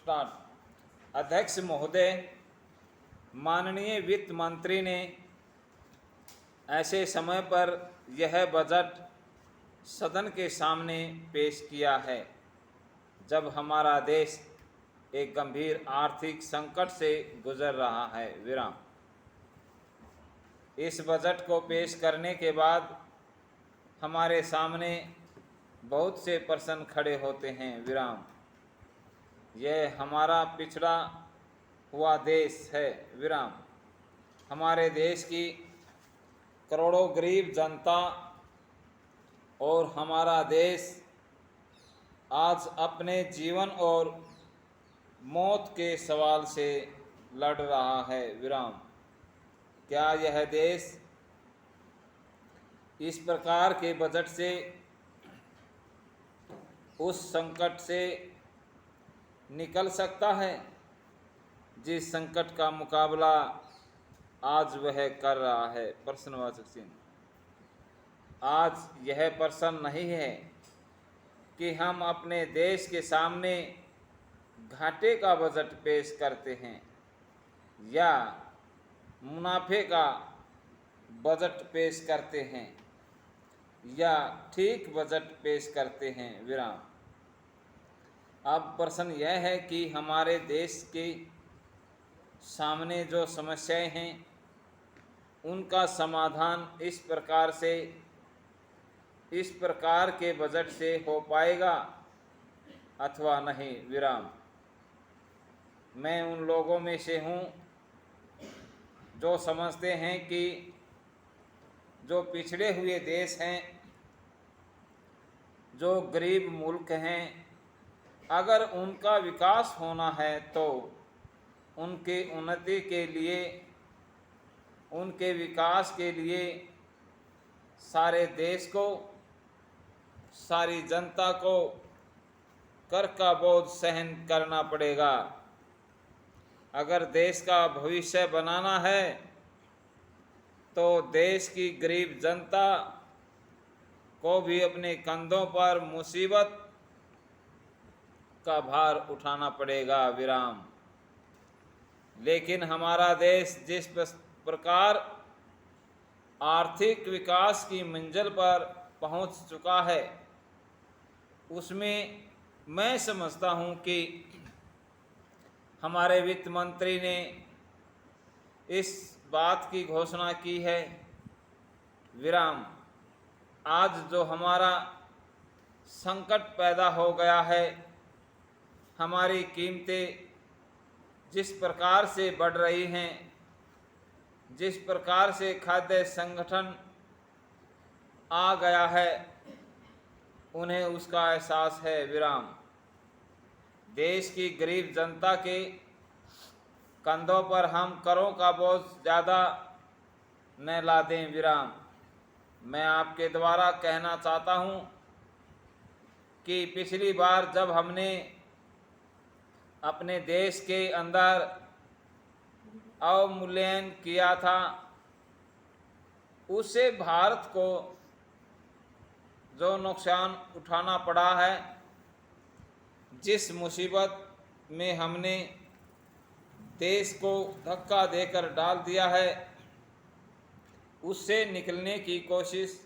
Start. अध्यक्ष महोदय, माननीय वित्त मंत्री ने ऐसे समय पर यह बजट सदन के सामने पेश किया है जब हमारा देश एक गंभीर आर्थिक संकट से गुजर रहा है। विराम। इस बजट को पेश करने के बाद हमारे सामने बहुत से प्रश्न खड़े होते हैं। विराम। यह हमारा पिछड़ा हुआ देश है। विराम। हमारे देश की करोड़ों गरीब जनता और हमारा देश आज अपने जीवन और मौत के सवाल से लड़ रहा है। विराम। क्या यह देश इस प्रकार के बजट से उस संकट से निकल सकता है जिस संकट का मुकाबला आज वह कर रहा है? प्रश्नवाचक चिन्ह। आज यह प्रश्न नहीं है कि हम अपने देश के सामने घाटे का बजट पेश करते हैं या मुनाफे का बजट पेश करते हैं या ठीक बजट पेश करते हैं। विराम। अब प्रश्न यह है कि हमारे देश के सामने जो समस्याएं हैं उनका समाधान इस प्रकार के बजट से हो पाएगा अथवा नहीं। विराम। मैं उन लोगों में से हूँ जो समझते हैं कि जो पिछड़े हुए देश हैं, जो गरीब मुल्क हैं, अगर उनका विकास होना है तो उनके उन्नति के लिए, उनके विकास के लिए सारे देश को, सारी जनता को कर का बोझ सहन करना पड़ेगा। अगर देश का भविष्य बनाना है तो देश की गरीब जनता को भी अपने कंधों पर मुसीबत का भार उठाना पड़ेगा। विराम। लेकिन हमारा देश जिस प्रकार आर्थिक विकास की मंजिल पर पहुंच चुका है उसमें मैं समझता हूं कि हमारे वित्त मंत्री ने इस बात की घोषणा की है। विराम। आज जो हमारा संकट पैदा हो गया है, हमारी कीमतें जिस प्रकार से बढ़ रही हैं, जिस प्रकार से खाद्य संगठन आ गया है, उन्हें उसका एहसास है। विराम। देश की गरीब जनता के कंधों पर हम करों का बोझ ज़्यादा न ला दें। विराम। मैं आपके द्वारा कहना चाहता हूं कि पिछली बार जब हमने अपने देश के अंदर अवमूल्यन किया था, उससे भारत को जो नुकसान उठाना पड़ा है, जिस मुसीबत में हमने देश को धक्का देकर डाल दिया है, उससे निकलने की कोशिश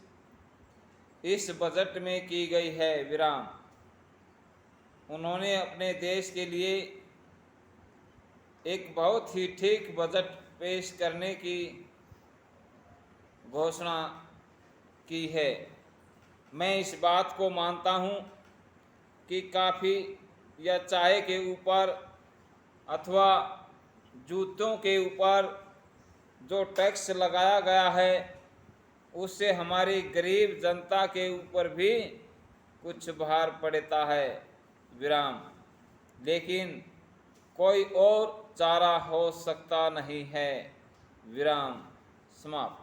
इस बजट में की गई है। विराम। उन्होंने अपने देश के लिए एक बहुत ही ठीक बजट पेश करने की घोषणा की है। मैं इस बात को मानता हूं कि कॉफ़ी या चाय के ऊपर अथवा जूतों के ऊपर जो टैक्स लगाया गया है उससे हमारी गरीब जनता के ऊपर भी कुछ भार पड़ता है। विराम। लेकिन कोई और चारा हो सकता नहीं है। विराम। समाप्त।